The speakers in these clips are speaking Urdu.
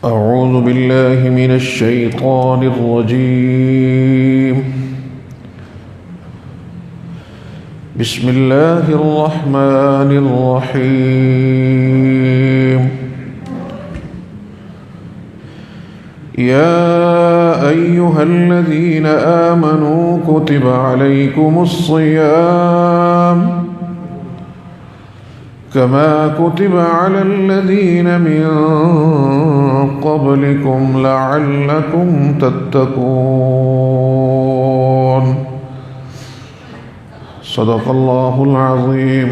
أعوذ بالله من الشيطان الرجيم. بسم الله الرحمن الرحيم. يا أيها الذين آمنوا كتب عليكم الصيام كما كتب على الذين من قبلكم لعلكم تتقون. صدق اللہ العظیم.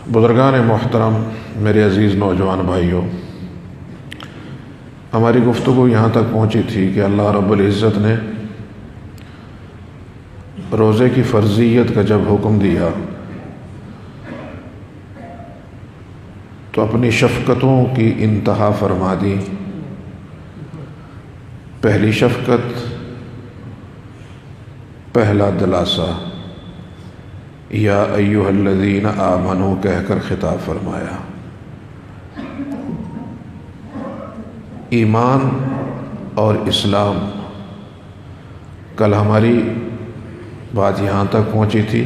بزرگان محترم، میرے عزیز نوجوان بھائیوں، ہماری گفتگو یہاں تک پہنچی تھی کہ اللہ رب العزت نے روزے کی فرضیت کا جب حکم دیا تو اپنی شفقتوں کی انتہا فرما دی. پہلی شفقت، پہلا دلاسا یا ایھا الذین آمنوا کہہ کر خطاب فرمایا. ایمان اور اسلام، کل ہماری بات یہاں تک پہنچی تھی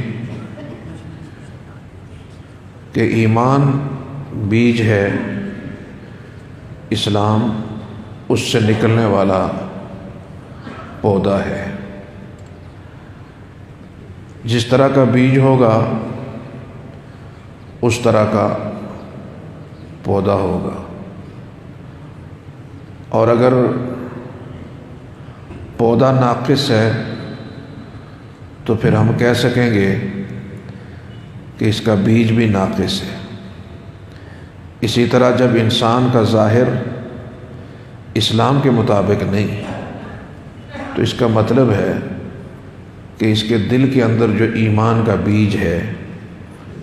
کہ ایمان بیج ہے، اسلام اس سے نکلنے والا پودا ہے. جس طرح کا بیج ہوگا اس طرح کا پودا ہوگا، اور اگر پودا ناقص ہے تو پھر ہم کہہ سکیں گے کہ اس کا بیج بھی ناقص ہے. اسی طرح جب انسان کا ظاہر اسلام کے مطابق نہیں تو اس کا مطلب ہے کہ اس کے دل کے اندر جو ایمان کا بیج ہے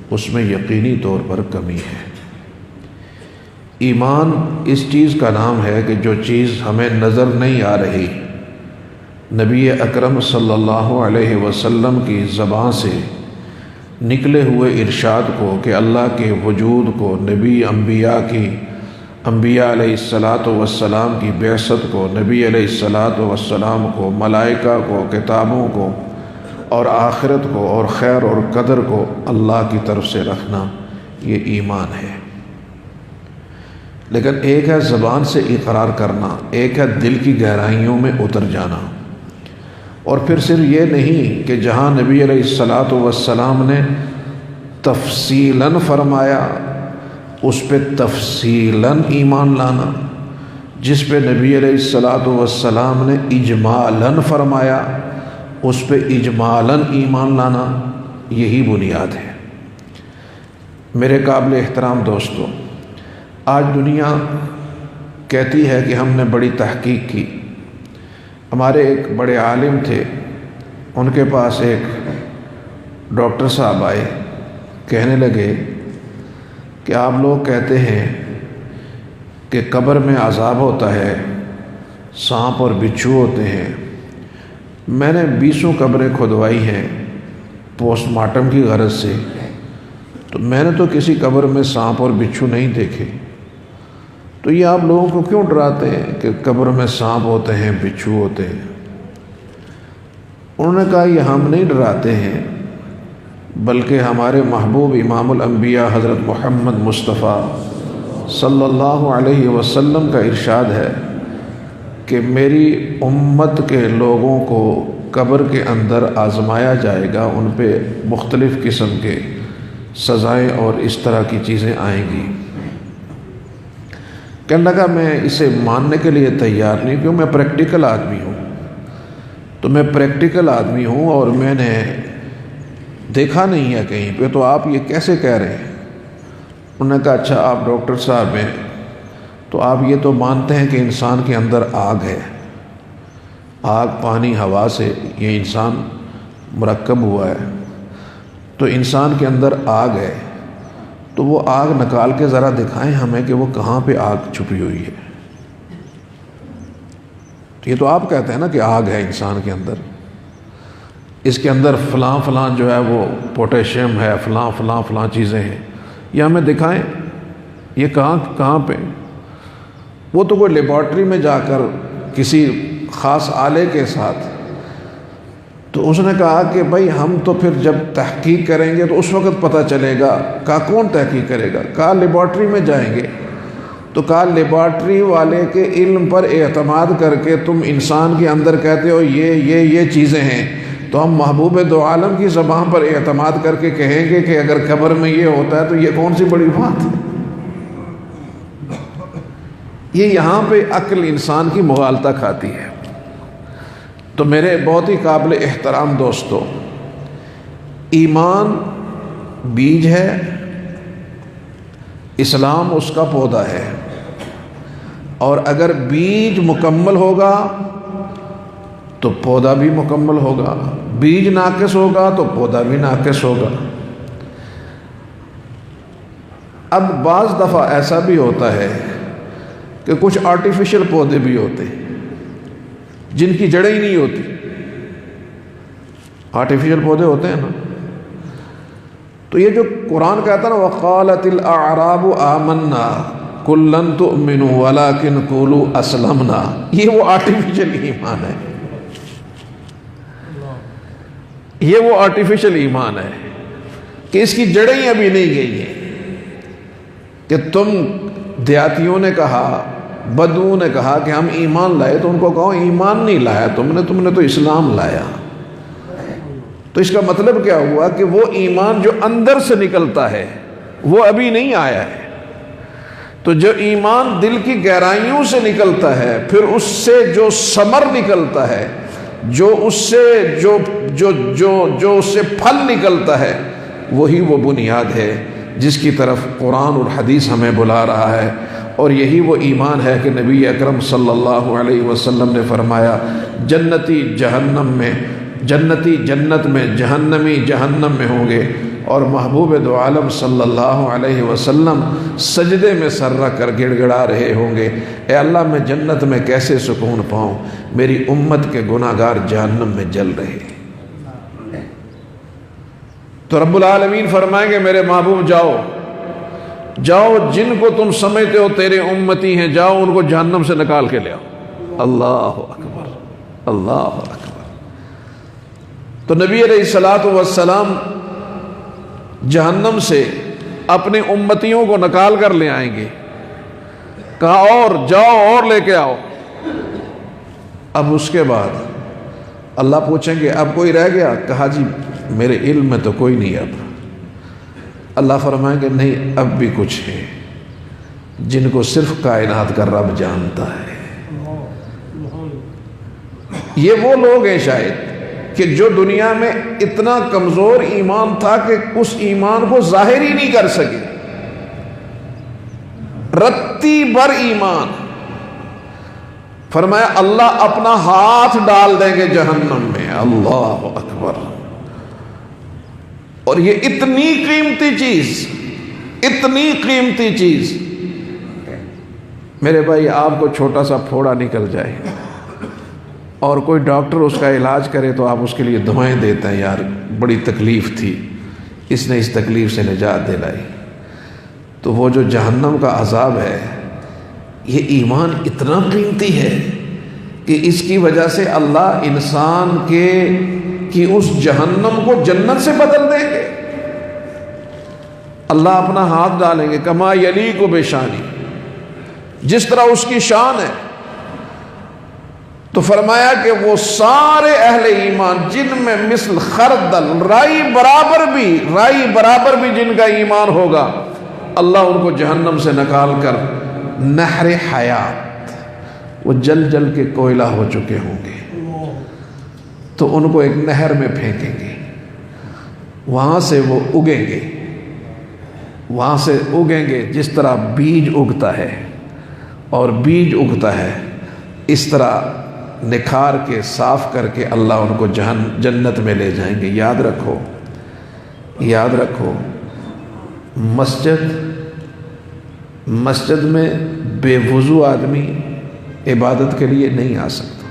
اس میں یقینی طور پر کمی ہے. ایمان اس چیز کا نام ہے کہ جو چیز ہمیں نظر نہیں آ رہی، نبی اکرم صلی اللہ علیہ وسلم کی زبان سے نکلے ہوئے ارشاد کو، کہ اللہ کے وجود کو، نبی انبیاء علیہ السلام کی بعثت کو، نبی علیہ السلام کو، ملائکہ کو، کتابوں کو اور آخرت کو اور خیر اور قدر کو اللہ کی طرف سے رکھنا، یہ ایمان ہے. لیکن ایک ہے زبان سے اقرار کرنا، ایک ہے دل کی گہرائیوں میں اتر جانا. اور پھر صرف یہ نہیں کہ جہاں نبی علیہ السلام نے تفصیلاً فرمایا اس پہ تفصیلاً ایمان لانا، جس پہ نبی علیہ السلام نے اجمالاً فرمایا اس پہ اجمالاً ایمان لانا، یہی بنیاد ہے. میرے قابل احترام دوستو، آج دنیا کہتی ہے کہ ہم نے بڑی تحقیق کی. ہمارے ایک بڑے عالم تھے، ان کے پاس ایک ڈاکٹر صاحب آئے، کہنے لگے کہ آپ لوگ کہتے ہیں کہ قبر میں عذاب ہوتا ہے، سانپ اور بچھو ہوتے ہیں. میں نے 20 قبریں کھدوائی ہیں پوسٹ مارٹم کی غرض سے، تو میں نے تو کسی قبر میں سانپ اور بچھو نہیں دیکھے. تو یہ آپ لوگوں کو کیوں ڈراتے ہیں کہ قبر میں سانپ ہوتے ہیں، بچھو ہوتے ہیں؟ انہوں نے کہا یہ ہم نہیں ڈراتے ہیں، بلکہ ہمارے محبوب امام الانبیاء حضرت محمد مصطفیٰ صلی اللہ علیہ وسلم کا ارشاد ہے کہ میری امت کے لوگوں کو قبر کے اندر آزمایا جائے گا، ان پہ مختلف قسم کے سزائیں اور اس طرح کی چیزیں آئیں گی. کہنے لگا میں اسے ماننے کے لیے تیار نہیں، کیوں میں پریکٹیکل آدمی ہوں. تو میں پریکٹیکل آدمی ہوں اور میں نے دیکھا نہیں ہے کہیں پہ، تو آپ یہ کیسے کہہ رہے ہیں؟ انہوں نے کہا اچھا آپ ڈاکٹر صاحب ہیں تو آپ یہ تو مانتے ہیں کہ انسان کے اندر آگ ہے، آگ، پانی، ہوا سے یہ انسان مرکب ہوا ہے، تو انسان کے اندر آگ ہے، تو وہ آگ نکال کے ذرا دکھائیں ہمیں کہ وہ کہاں پہ آگ چھپی ہوئی ہے. یہ تو آپ کہتے ہیں نا کہ آگ ہے انسان کے اندر، اس کے اندر فلاں فلاں جو ہے وہ پوٹیشیم ہے، فلاں فلاں فلاں چیزیں ہیں، یہ ہمیں دکھائیں یہ کہاں پہ. وہ تو کوئی لیبارٹری میں جا کر کسی خاص آلے کے ساتھ. تو اس نے کہا کہ بھائی ہم تو پھر جب تحقیق کریں گے تو اس وقت پتہ چلے گا. کہا کون تحقیق کرے گا؟ کہا لیبارٹری میں جائیں گے. تو کہا لیبارٹری والے کے علم پر اعتماد کر کے تم انسان کے اندر کہتے ہو یہ چیزیں ہیں، تو ہم محبوب دو عالم کی زبان پر اعتماد کر کے کہیں گے کہ اگر قبر میں یہ ہوتا ہے تو یہ کون سی بڑی بات ہے؟ یہ یہاں پہ عقل انسان کی مغالطہ کھاتی ہے. تو میرے بہت ہی قابل احترام دوستو، ایمان بیج ہے، اسلام اس کا پودا ہے. اور اگر بیج مکمل ہوگا تو پودا بھی مکمل ہوگا، بیج ناقص ہوگا تو پودا بھی ناقص ہوگا. اب بعض دفعہ ایسا بھی ہوتا ہے کہ کچھ آرٹیفیشل پودے بھی ہوتے ہیں جن کی جڑیں ہی نہیں ہوتی. آرٹیفیشل پودے ہوتے ہیں نا. تو یہ جو قرآن کہتا ہے نا وَقَالَتِ الْأَعْرَابُ آمَنَّا قُل لَّن تُؤْمِنُوا وَلَٰكِنْ قُولُوا أَسْلَمْنَا، یہ وہ آرٹیفیشل ایمان ہے. یہ وہ آرٹیفیشل ایمان ہے کہ اس کی جڑیں ہی ابھی نہیں گئی ہیں. کہ تم دیہاتیوں نے کہا، بدوؤں نے کہا کہ ہم ایمان لائے، تو ان کو کہو ایمان نہیں لایا تم نے تو اسلام لایا. تو اس کا مطلب کیا ہوا کہ وہ ایمان جو اندر سے نکلتا ہے وہ ابھی نہیں آیا ہے. تو جو ایمان دل کی گہرائیوں سے نکلتا ہے، پھر اس سے جو ثمر نکلتا ہے، جو اس سے پھل نکلتا ہے، وہی وہ بنیاد ہے جس کی طرف قرآن اور حدیث ہمیں بلا رہا ہے. اور یہی وہ ایمان ہے کہ نبی اکرم صلی اللہ علیہ وسلم نے فرمایا جنتی جنت میں، جہنمی جہنم میں ہوں گے. اور محبوب دو عالم صلی اللہ علیہ وسلم سجدے میں سر رکھ کر گڑ گڑا رہے ہوں گے، اے اللہ میں جنت میں کیسے سکون پاؤں، میری امت کے گناہ گار جہنم میں جل رہے. تو رب العالمین فرمائیں گے میرے محبوب جاؤ جن کو تم سمجھتے ہو تیرے امتی ہیں، جاؤ ان کو جہنم سے نکال کے لے آؤ. اللہ اکبر، اللہ اکبر. تو نبی علیہ الصلوۃ والسلام جہنم سے اپنے امتیوں کو نکال کر لے آئیں گے. کہا اور جاؤ اور لے کے آؤ. اب اس کے بعد اللہ پوچھیں گے اب کوئی رہ گیا؟ کہا جی میرے علم میں تو کوئی نہیں. اب اللہ فرمائیں گے نہیں، اب بھی کچھ ہے جن کو صرف کائنات کا رب جانتا ہے. یہ وہ لوگ ہیں شاید کہ جو دنیا میں اتنا کمزور ایمان تھا کہ اس ایمان کو ظاہر ہی نہیں کر سکے. رتی بر ایمان. فرمایا اللہ اپنا ہاتھ ڈال دیں گے جہنم میں. اللہ اکبر. اور یہ اتنی قیمتی چیز میرے بھائی، آپ کو چھوٹا سا پھوڑا نکل جائے اور کوئی ڈاکٹر اس کا علاج کرے تو آپ اس کے لیے دعائیں دیتے ہیں، یار بڑی تکلیف تھی، اس نے اس تکلیف سے نجات دلائی. تو وہ جو جہنم کا عذاب ہے، یہ ایمان اتنا قیمتی ہے کہ اس کی وجہ سے اللہ انسان کی اس جہنم کو جنت سے بدل دیں گے. اللہ اپنا ہاتھ ڈالیں گے کما یلیق بشانی، جس طرح اس کی شان ہے. تو فرمایا کہ وہ سارے اہل ایمان جن میں مثل خردل، رائی برابر بھی جن کا ایمان ہوگا، اللہ ان کو جہنم سے نکال کر نہر حیات، وہ جل جل کے کوئلہ ہو چکے ہوں گے، تو ان کو ایک نہر میں پھینکیں گے. وہاں سے وہ اگیں گے جس طرح بیج اگتا ہے. اور بیج اگتا ہے اس طرح نکھار کے صاف کر کے اللہ ان کو جنت میں لے جائیں گے. یاد رکھو مسجد میں بے وضو آدمی عبادت کے لیے نہیں آ سکتا.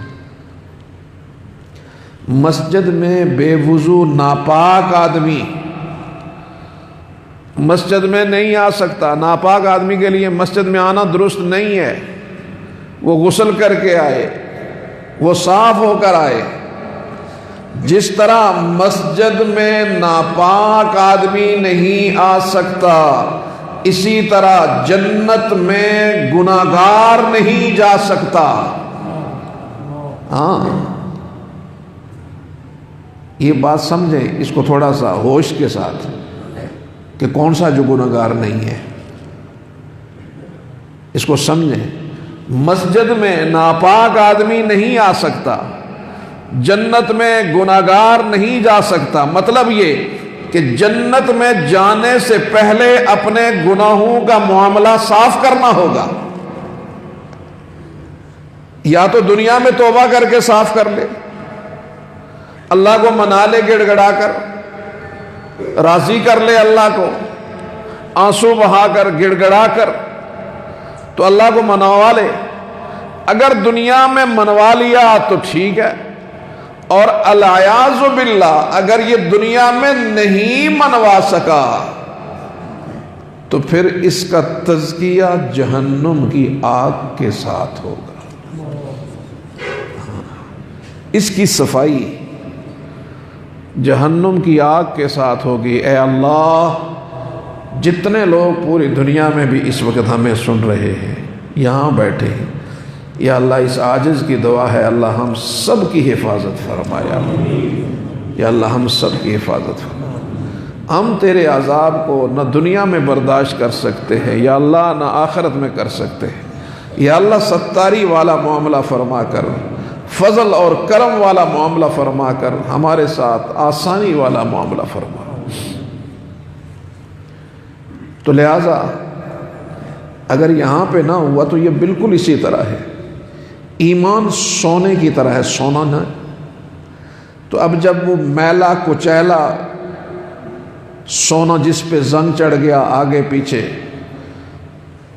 مسجد میں بے وضو ناپاک آدمی مسجد میں نہیں آ سکتا. ناپاک آدمی کے لیے مسجد میں آنا درست نہیں ہے. وہ غسل کر کے آئے، وہ صاف ہو کر آئے۔ جس طرح مسجد میں ناپاک آدمی نہیں آ سکتا، اسی طرح جنت میں گناہگار نہیں جا سکتا۔ ہاں، یہ بات سمجھیں اس کو تھوڑا سا ہوش کے ساتھ، کہ کون سا جو گناہگار نہیں ہے، اس کو سمجھیں۔ مسجد میں ناپاک آدمی نہیں آ سکتا، جنت میں گناہگار نہیں جا سکتا۔ مطلب یہ کہ جنت میں جانے سے پہلے اپنے گناہوں کا معاملہ صاف کرنا ہوگا۔ یا تو دنیا میں توبہ کر کے صاف کر لے، اللہ کو منا لے گڑ گڑا کر، راضی کر لے اللہ کو، آنسو بہا کر گڑ گڑا کر تو اللہ کو منوا لے۔ اگر دنیا میں منوا لیا تو ٹھیک ہے، اور العیاذ باللہ اگر یہ دنیا میں نہیں منوا سکا تو پھر اس کا تزکیہ جہنم کی آگ کے ساتھ ہوگا، اس کی صفائی جہنم کی آگ کے ساتھ ہوگی۔ اے اللہ، جتنے لوگ پوری دنیا میں بھی اس وقت ہمیں سن رہے ہیں، یہاں بیٹھے ہیں، یا اللہ اس عاجز کی دعا ہے، اللہ ہم سب کی حفاظت فرمایا، یا اللہ ہم سب کی حفاظت فرما۔ ہم تیرے عذاب کو نہ دنیا میں برداشت کر سکتے ہیں یا اللہ، نہ آخرت میں کر سکتے ہیں، یا اللہ ستاری والا معاملہ فرما کر، فضل اور کرم والا معاملہ فرما کر، ہمارے ساتھ آسانی والا معاملہ فرما۔ تو لہذا اگر یہاں پہ نہ ہوا تو یہ بالکل اسی طرح ہے، ایمان سونے کی طرح ہے، سونا نہ۔ تو اب جب وہ میلا کچیلا سونا جس پہ زنگ چڑھ گیا آگے پیچھے،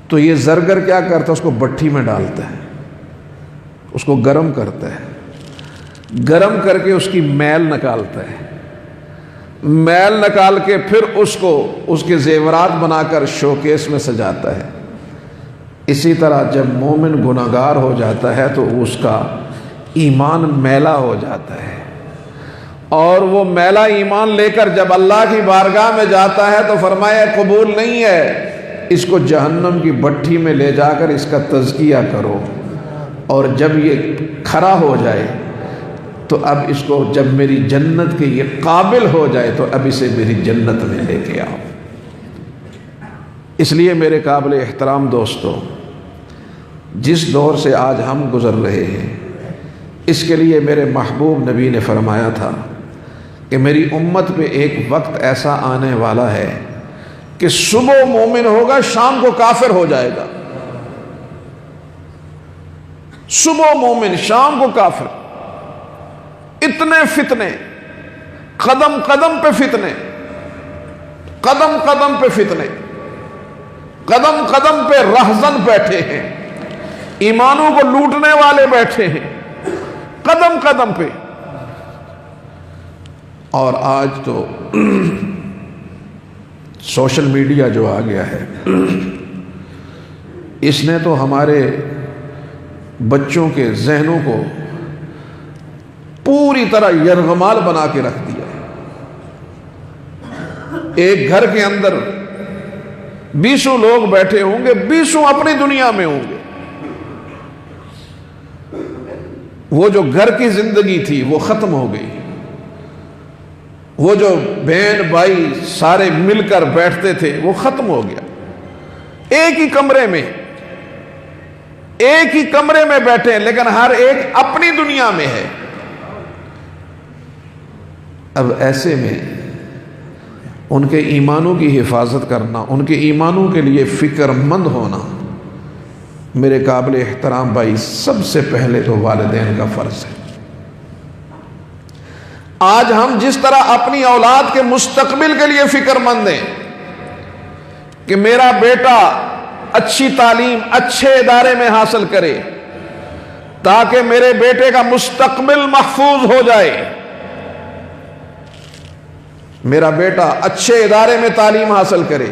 تو یہ زرگر کیا کرتا ہے؟ اس کو بٹھی میں ڈالتا ہے، اس کو گرم کرتا ہے، گرم کر کے اس کی میل نکالتا ہے، میل نکال کے پھر اس کو اس کے زیورات بنا کر شوکیس میں سجاتا ہے۔ اسی طرح جب مومن گناہگار ہو جاتا ہے تو اس کا ایمان میلا ہو جاتا ہے، اور وہ میلا ایمان لے کر جب اللہ کی بارگاہ میں جاتا ہے تو فرمایا قبول نہیں ہے، اس کو جہنم کی بٹھی میں لے جا کر اس کا تزکیہ کرو، اور جب یہ کھرا ہو جائے تو اب اس کو جب میری جنت کے یہ قابل ہو جائے تو اب اسے میری جنت میں لے کے آؤ۔ اس لیے میرے قابل احترام دوستو، جس دور سے آج ہم گزر رہے ہیں، اس کے لیے میرے محبوب نبی نے فرمایا تھا کہ میری امت پہ ایک وقت ایسا آنے والا ہے کہ صبح مومن ہوگا، شام کو کافر ہو جائے گا۔ صبح مومن، شام کو کافر۔ اتنے فتنے، قدم قدم پہ فتنے، قدم قدم پہ فتنے، قدم قدم پہ رہزن بیٹھے ہیں، ایمانوں کو لوٹنے والے بیٹھے ہیں، قدم قدم پہ۔ اور آج تو سوشل میڈیا جو آ گیا ہے، اس نے تو ہمارے بچوں کے ذہنوں کو پوری طرح یرغمال بنا کے رکھ دیا۔ ایک گھر کے اندر 20 لوگ بیٹھے ہوں گے، 20 اپنی دنیا میں ہوں گے۔ وہ جو گھر کی زندگی تھی وہ ختم ہو گئی، وہ جو بہن بھائی سارے مل کر بیٹھتے تھے وہ ختم ہو گیا۔ ایک ہی کمرے میں، ایک ہی کمرے میں بیٹھے ہیں لیکن ہر ایک اپنی دنیا میں ہے۔ اب ایسے میں ان کے ایمانوں کی حفاظت کرنا، ان کے ایمانوں کے لیے فکر مند ہونا میرے قابل احترام بھائی سب سے پہلے تو والدین کا فرض ہے۔ آج ہم جس طرح اپنی اولاد کے مستقبل کے لیے فکر مند ہیں کہ میرا بیٹا اچھی تعلیم اچھے ادارے میں حاصل کرے تاکہ میرے بیٹے کا مستقبل محفوظ ہو جائے، میرا بیٹا اچھے ادارے میں تعلیم حاصل کرے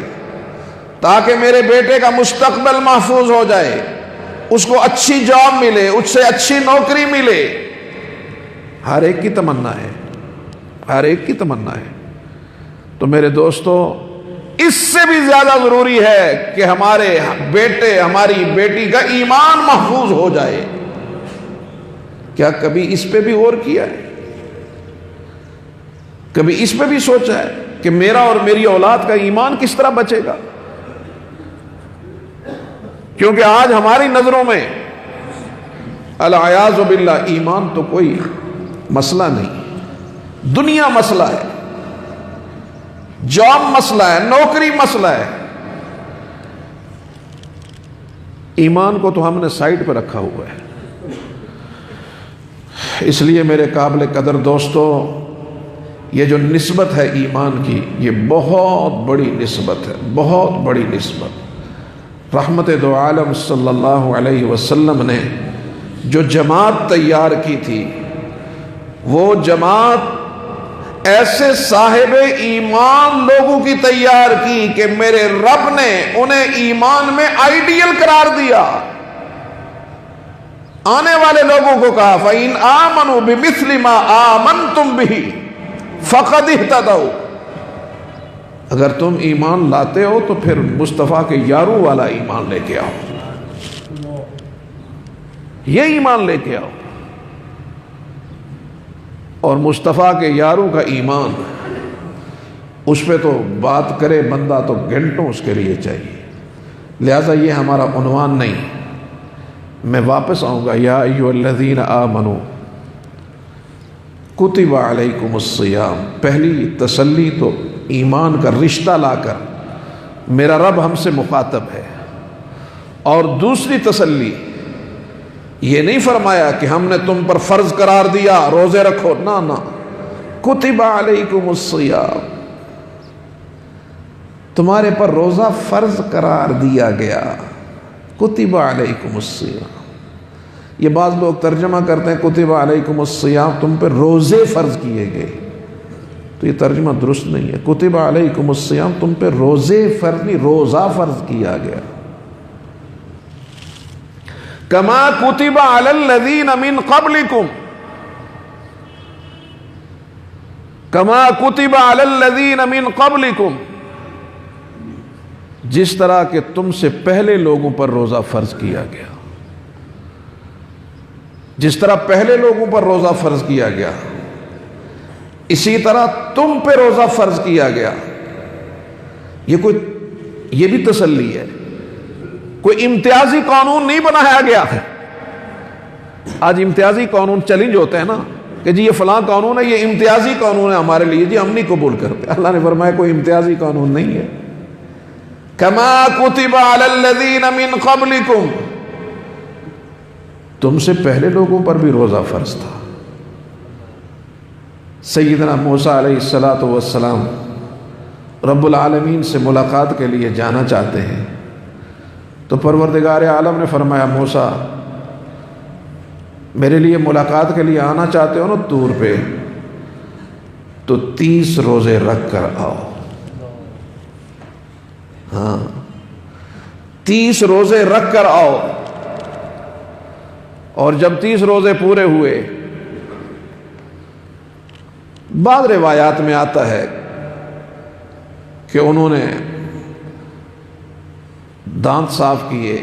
تاکہ میرے بیٹے کا مستقبل محفوظ ہو جائے، اس کو اچھی جاب ملے، اس سے اچھی نوکری ملے، ہر ایک کی تمنا ہے، ہر ایک کی تمنا ہے۔ تو میرے دوستو، اس سے بھی زیادہ ضروری ہے کہ ہمارے بیٹے، ہماری بیٹی کا ایمان محفوظ ہو جائے۔ کیا کبھی اس پہ بھی غور کیا ہے؟ کبھی اس پہ بھی سوچا ہے کہ میرا اور میری اولاد کا ایمان کس طرح بچے گا؟ کیونکہ آج ہماری نظروں میں العیاذ باللہ ایمان تو کوئی مسئلہ نہیں، دنیا مسئلہ ہے، جاب مسئلہ ہے، نوکری مسئلہ ہے۔ ایمان کو تو ہم نے سائڈ پہ رکھا ہوا ہے۔ اس لیے میرے قابل قدر دوستو، یہ جو نسبت ہے ایمان کی، یہ بہت بڑی نسبت ہے، بہت بڑی نسبت۔ رحمت دو عالم صلی اللہ علیہ وسلم نے جو جماعت تیار کی تھی، وہ جماعت ایسے صاحب ایمان لوگوں کی تیار کی کہ میرے رب نے انہیں ایمان میں آئیڈیل قرار دیا۔ آنے والے لوگوں کو کہا فَإِنْ آمَنُوا بِمِثْلِ مَا آمَنْتُمْ بِهِ فَقَدْ اهْتَدَوْا، اگر تم ایمان لاتے ہو تو پھر مصطفیٰ کے یاروں والا ایمان لے کے آؤ، یہ ایمان لے کے آؤ۔ اور مصطفیٰ کے یاروں کا ایمان، اس پہ تو بات کرے بندہ تو گھنٹوں اس کے لیے چاہیے، لہذا یہ ہمارا عنوان نہیں۔ میں واپس آؤں گا، یا ایھا الذین آمنوا کتب علیکم الصیام۔ پہلی تسلی تو ایمان کا رشتہ لا کر میرا رب ہم سے مخاطب ہے، اور دوسری تسلی یہ نہیں فرمایا کہ ہم نے تم پر فرض قرار دیا روزے رکھو، نہ، کتب علیکم الصیام، تمہارے پر روزہ فرض قرار دیا گیا، کتب علیکم الصیام۔ یہ بعض لوگ ترجمہ کرتے ہیں کتب علیکم الصیام، تم پہ روزے فرض کیے گئے، تو یہ ترجمہ درست نہیں ہے۔ کتب علیکم الصیام، تم پہ روزے فرض نہیں، روزہ فرض کیا گیا۔ کما کتب علی الذین من قبلکم، کما کتب علی الذین من قبلکم، جس طرح کہ تم سے پہلے لوگوں پر روزہ فرض کیا گیا، جس طرح پہلے لوگوں پر روزہ فرض کیا گیا، اسی طرح تم پہ روزہ فرض کیا گیا۔ یہ بھی تسلی ہے، کوئی امتیازی قانون نہیں بنایا گیا ہے۔ آج امتیازی قانون چیلنج ہوتے ہیں نا کہ جی یہ فلاں قانون ہے، یہ امتیازی قانون ہے ہمارے لیے، جی ہم نہیں قبول کرتے۔ اللہ نے فرمایا کوئی امتیازی قانون نہیں ہے۔ کما کتب علی الذین من قبلکم، تم سے پہلے لوگوں پر بھی روزہ فرض تھا۔ سیدنا موسیٰ علیہ السلام رب العالمین سے ملاقات کے لیے جانا چاہتے ہیں، تو پروردگار عالم نے فرمایا موسیٰ میرے لیے ملاقات کے لیے آنا چاہتے ہو نا طور پہ، تو 30 روزے رکھ کر آؤ۔ ہاں، 30 روزے رکھ کر آؤ۔ اور جب 30 روزے پورے ہوئے، بعض روایات میں آتا ہے کہ انہوں نے دانت صاف کیے،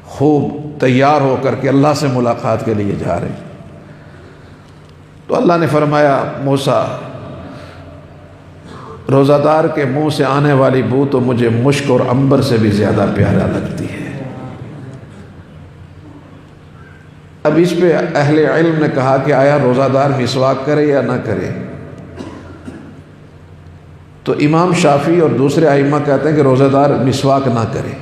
خوب تیار ہو کر کے اللہ سے ملاقات کے لیے جا رہے، تو اللہ نے فرمایا موسیٰ روزہ دار کے منہ سے آنے والی بو تو مجھے مشک اور عنبر سے بھی زیادہ پیارا لگتی ہے۔ اب اس پہ اہل علم نے کہا کہ آیا روزہ دار مسواک کرے یا نہ کرے؟ تو امام شافعی اور دوسرے ائمہ کہتے ہیں کہ روزہ دار مسواک نہ کرے،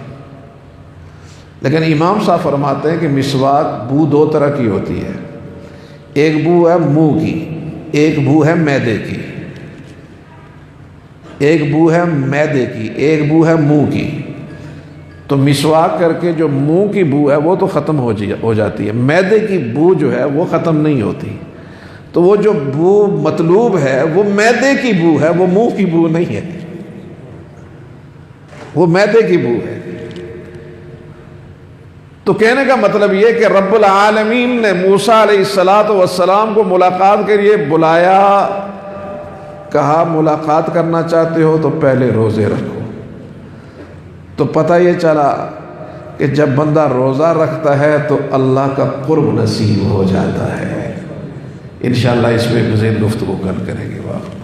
لیکن امام صاحب فرماتے ہیں کہ مسواک بو 2 طرح کی ہوتی ہے، ایک بو ہے منہ کی، ایک بو ہے معدے کی، ایک بو ہے معدے کی، ایک بو ہے منہ کی۔ تو مسواک کر کے جو منہ کی بو ہے وہ تو ختم ہو جاتی ہے، معدے کی بو جو ہے وہ ختم نہیں ہوتی۔ تو وہ جو بو مطلوب ہے وہ معدے کی بو ہے، وہ منہ کی بو نہیں ہے، وہ معدے کی بو ہے۔ تو کہنے کا مطلب یہ کہ رب العالمین نے موسیٰ علیہ السلام کو ملاقات کے لیے بلایا، کہا ملاقات کرنا چاہتے ہو تو پہلے روزے رکھو۔ تو پتہ یہ چلا کہ جب بندہ روزہ رکھتا ہے تو اللہ کا قرب نصیب ہو جاتا ہے۔ انشاءاللہ اس پہ مزید گفتگو کل کریں گے۔ واہ